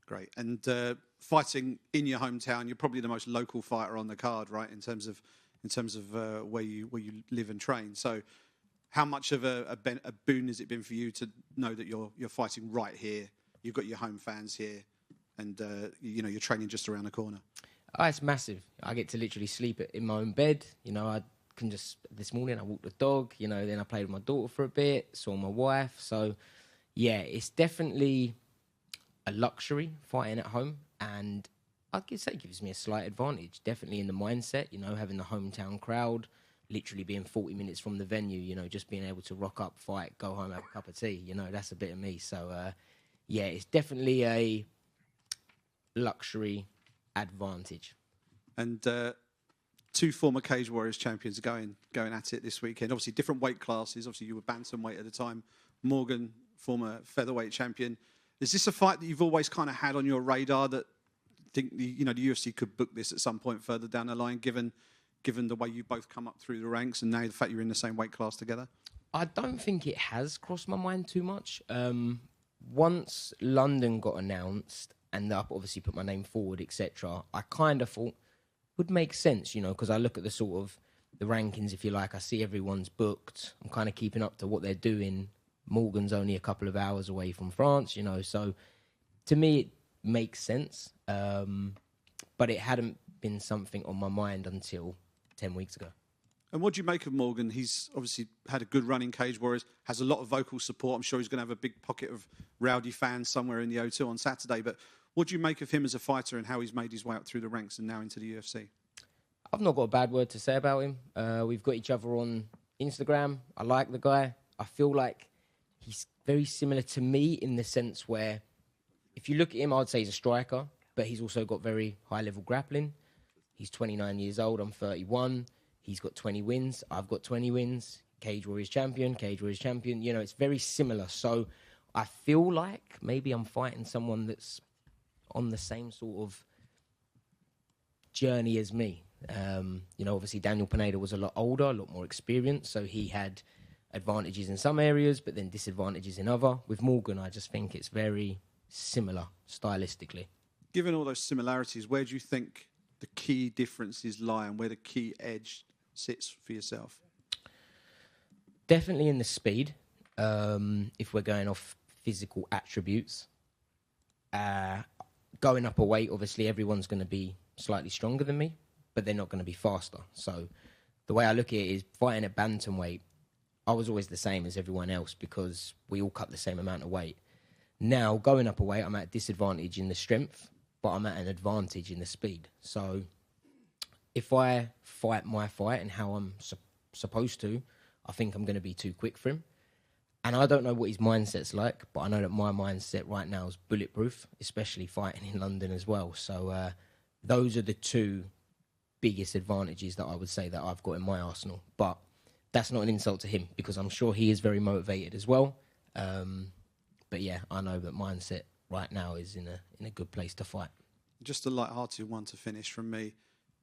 Great. And fighting in your hometown, you're probably the most local fighter on the card, right? In terms of where you live and train. So, how much of a boon has it been for you to know that you're fighting right here? You've got your home fans here, and you're training just around the corner. Oh, it's massive. I get to literally sleep in my own bed. I can just, this morning I walked the dog, then I played with my daughter for a bit, saw my wife. So, yeah, it's definitely a luxury fighting at home. And I guess that gives me a slight advantage, definitely in the mindset, having the hometown crowd, literally being 40 minutes from the venue, just being able to rock up, fight, go home, have a cup of tea, that's a bit of me. So, yeah, it's definitely a luxury advantage. And two former Cage Warriors champions are going at it this weekend. Obviously, different weight classes. Obviously, you were bantamweight at the time. Morgan, former featherweight champion. Is this a fight that you've always kind of had on your radar, that think the UFC could book this at some point further down the line, given the way you both come up through the ranks and now the fact you're in the same weight class together? I don't think it has crossed my mind too much. Once London got announced and I obviously put my name forward, etc., I kind of thought would make sense, because I look at the sort of the rankings, if you like. I see everyone's booked. I'm kind of keeping up to what they're doing. Morgan's only a couple of hours away from France, so to me it makes sense. But it hadn't been something on my mind until 10 weeks ago. And what do you make of Morgan? He's obviously had a good run in Cage Warriors, has a lot of vocal support. I'm sure he's going to have a big pocket of rowdy fans somewhere in the O2 on Saturday. But what do you make of him as a fighter and how he's made his way up through the ranks and now into the UFC? I've not got a bad word to say about him. We've got each other on Instagram. I like the guy. I feel like he's very similar to me in the sense where if you look at him, I'd say he's a striker, but he's also got very high-level grappling. He's 29 years old. I'm 31. He's got 20 wins. I've got 20 wins. Cage Warriors champion, Cage Warriors champion. It's very similar. So I feel like maybe I'm fighting someone that's on the same sort of journey as me. Obviously Daniel Pineda was a lot older, a lot more experienced, so he had advantages in some areas, but then disadvantages in other. With Morgan, I just think it's very similar stylistically. Given all those similarities, where do you think the key differences lie and where the key edge sits for yourself? Definitely in the speed. If we're going off physical attributes, going up a weight, obviously everyone's going to be slightly stronger than me, but they're not going to be faster. So the way I look at it is fighting at bantamweight, I was always the same as everyone else because we all cut the same amount of weight. Now, going up a weight, I'm at a disadvantage in the strength, but I'm at an advantage in the speed. So if I fight my fight and how I'm supposed to, I think I'm going to be too quick for him. And I don't know what his mindset's like, but I know that my mindset right now is bulletproof, especially fighting in London as well. So those are the two biggest advantages that I would say that I've got in my arsenal. But that's not an insult to him because I'm sure he is very motivated as well. But yeah, I know that mindset right now is in a good place to fight. Just a light-hearted one to finish from me.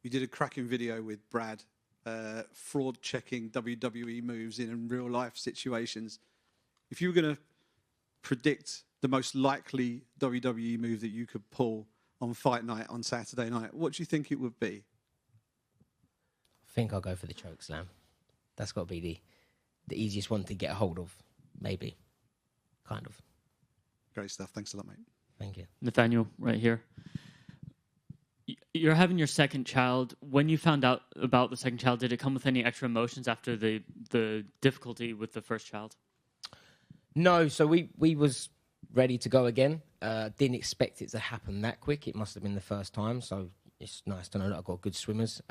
You did a cracking video with Brad, fraud-checking WWE moves in real-life situations. If you were going to predict the most likely WWE move that you could pull on fight night on Saturday night, what do you think it would be? I think I'll go for the choke slam. That's got to be the easiest one to get a hold of, maybe. Kind of. Great stuff. Thanks a lot, mate. Thank you. Nathaniel, right here. You're having your second child. When you found out about the second child, did it come with any extra emotions after the difficulty with the first child? No, so we was ready to go again. Didn't expect it to happen that quick. It must have been the first time, so it's nice to know that I've got good swimmers.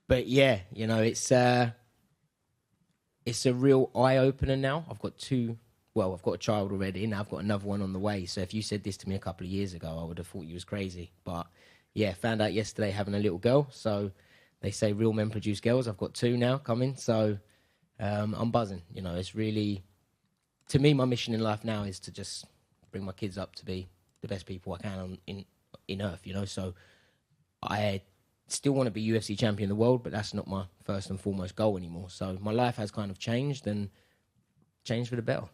But yeah, it's a real eye-opener now. I've got I've got a child already, now I've got another one on the way. So if you said this to me a couple of years ago, I would have thought you was crazy. But yeah, found out yesterday having a little girl. So they say real men produce girls. I've got two now coming. So I'm buzzing. It's really, to me, my mission in life now is to just bring my kids up to be the best people I can in Earth, So I still want to be UFC champion of the world, but that's not my first and foremost goal anymore. So my life has kind of changed and changed for the better.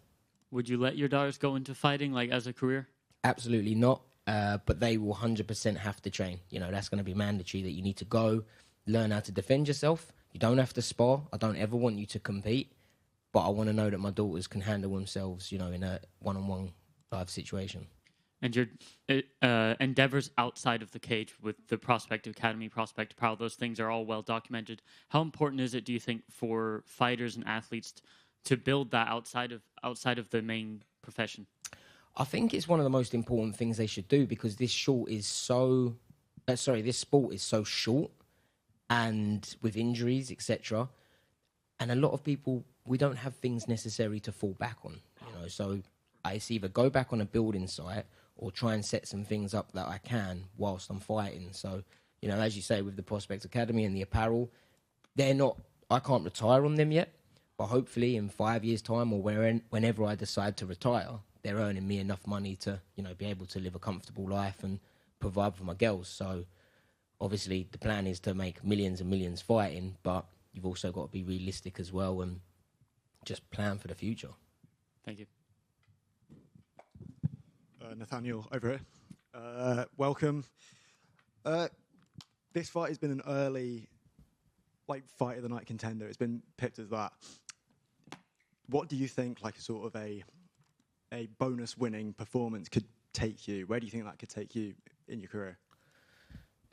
Would you let your daughters go into fighting, like, as a career? Absolutely not. But they will 100% have to train. You know, that's going to be mandatory, that you need to go, learn how to defend yourself. You don't have to spar. I don't ever want you to compete. But I want to know that my daughters can handle themselves, you know, in a one-on-one live situation. And your endeavors outside of the cage with the Prospect Academy, Prospect Apparel, those things are all well documented. How important is it, do you think, for fighters and athletes to build that outside of the main profession? I think it's one of the most important things they should do, because this sport is so short, and with injuries, etc. And a lot of people, we don't have things necessary to fall back on, you know. So it's either go back on a building site or try and set some things up that I can whilst I'm fighting. So, you know, as you say, with the Prospect Academy and the apparel, I can't retire on them yet, but hopefully in 5 years' time, or whenever I decide to retire, they're earning me enough money to, you know, be able to live a comfortable life and provide for my girls. So obviously the plan is to make millions and millions fighting, but you've also got to be realistic as well and just plan for the future. Thank you. Nathaniel over here. Welcome. This fight has been an early, fight of the night contender. It's been picked as that. What do you think, a sort of a bonus winning performance could take you? Where do you think that could take you in your career?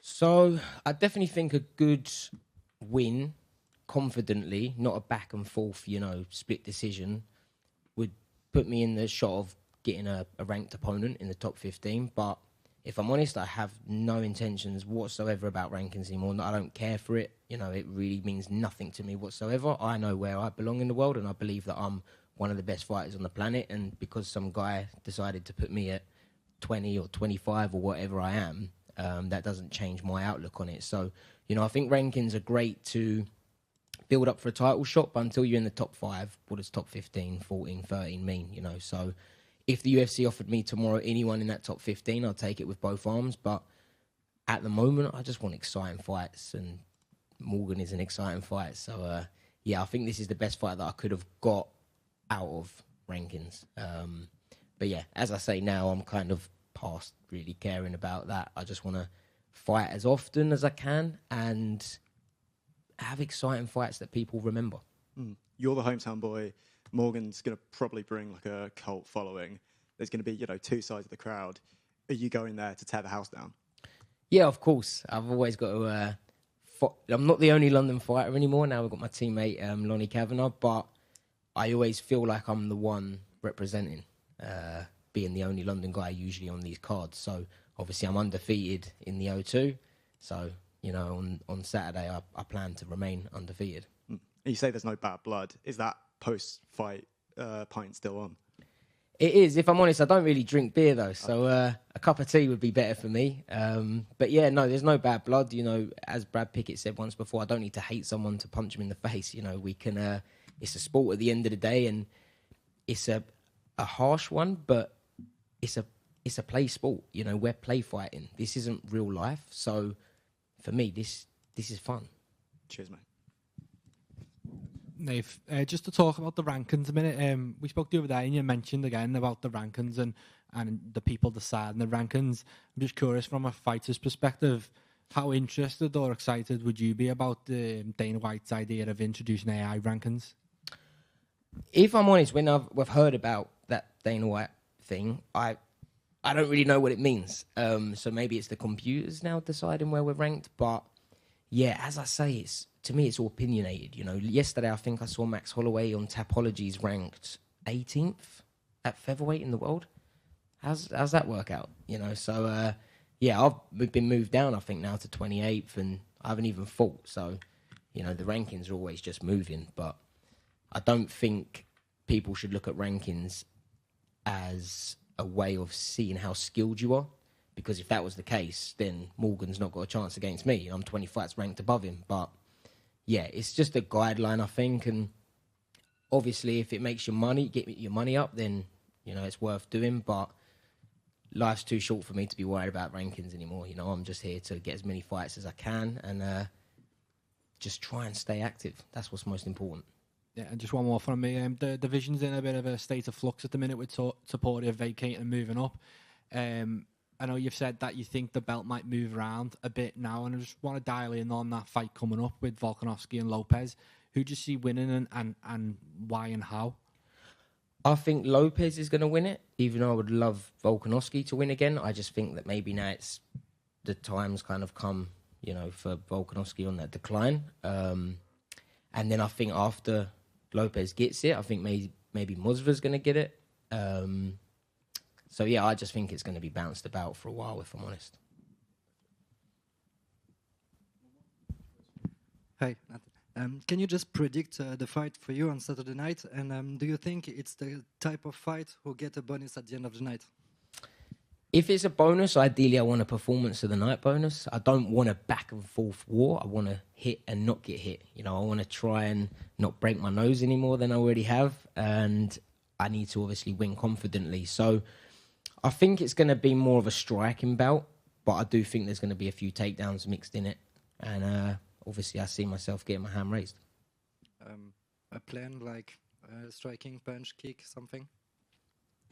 So I definitely think a good win, confidently, not a back and forth, you know, split decision, would put me in the shot of getting a ranked opponent in the top 15. But if I'm honest, I have no intentions whatsoever about rankings anymore. I don't care for it. You know, it really means nothing to me whatsoever. I know where I belong in the world, and I believe that I'm one of the best fighters on the planet. And because some guy decided to put me at 20 or 25 or whatever I am, that doesn't change my outlook on it. So, you know, I think rankings are great to build up for a title shot, but until you're in the top 5, what does top 15, 14, 13 mean, you know? So if the UFC offered me tomorrow anyone in that top 15, I'll take it with both arms. But at the moment, I just want exciting fights, and Morgan is an exciting fight. So, yeah, I think this is the best fight that I could have got out of rankings. But, yeah, as I say now, I'm kind of past really caring about that. I just want to fight as often as I can and have exciting fights that people remember. You're the hometown boy. Morgan's going to probably bring a cult following. There's going to be, two sides of the crowd. Are you going there to tear the house down? Yeah, of course. I've always got to... I'm not the only London fighter anymore. Now I've got my teammate, Lonnie Kavanagh, but I always feel like I'm the one representing, being the only London guy usually on these cards. So obviously I'm undefeated in the O2. So, you know, on Saturday I plan to remain undefeated. You say there's no bad blood. Is that post-fight pint still on? It is. If I'm honest, I don't really drink beer though, so a cup of tea would be better for me. But yeah, no, there's no bad blood. You know, as Brad Pickett said once before, I don't need to hate someone to punch him in the face. You know, we can. It's a sport at the end of the day, and it's a harsh one, but it's a play sport. You know, we're play fighting. This isn't real life. So for me, this is fun. Cheers, mate. Nave, just to talk about the rankings a minute, we spoke the other day and you mentioned again about the rankings and the people deciding the rankings. I'm just curious, from a fighter's perspective, how interested or excited would you be about Dana White's idea of introducing AI rankings? If I'm honest, when I've heard about that Dana White thing, I don't really know what it means. So maybe it's the computers now deciding where we're ranked. But yeah, as I say, to me, it's all opinionated. You know, yesterday I think I saw Max Holloway on Tapology's ranked 18th at featherweight in the world. How's that work out? You know, so yeah, we've been moved down, I think, now to 28th, and I haven't even fought. So, you know, the rankings are always just moving. But I don't think people should look at rankings as a way of seeing how skilled you are. Because if that was the case, then Morgan's not got a chance against me. I'm 20 fights ranked above him. But yeah, it's just a guideline, I think. And obviously, if it makes your money, get your money up, then, you know, it's worth doing. But life's too short for me to be worried about rankings anymore. You know, I'm just here to get as many fights as I can and just try and stay active. That's what's most important. Yeah, and just one more from me. The division's in a bit of a state of flux at the minute with Supportive vacating and moving up. I know you've said that you think the belt might move around a bit now, and I just want to dial in on that fight coming up with Volkanovski and Lopez. Who do you see winning and why and how? I think Lopez is going to win it, even though I would love Volkanovski to win again. I just think that maybe now the time's kind of come, for Volkanovski on that decline. And then I think after Lopez gets it, I think maybe Musva's going to get it. So, yeah, I just think it's going to be bounced about for a while, if I'm honest. Hi, can you just predict the fight for you on Saturday night? And do you think it's the type of fight who get a bonus at the end of the night? If it's a bonus, ideally I want a performance of the night bonus. I don't want a back and forth war. I want to hit and not get hit. I want to try and not break my nose any more than I already have. And I need to obviously win confidently. So I think it's going to be more of a striking bout, but I do think there's going to be a few takedowns mixed in it. And obviously I see myself getting my hand raised. A plan like striking, punch, kick, something?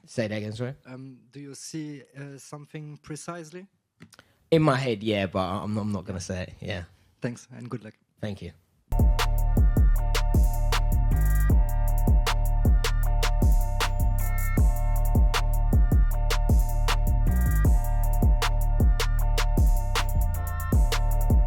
Say that again, sorry? Do you see something precisely? In my head, yeah, but I'm not going to say it, yeah. Thanks, and good luck. Thank you.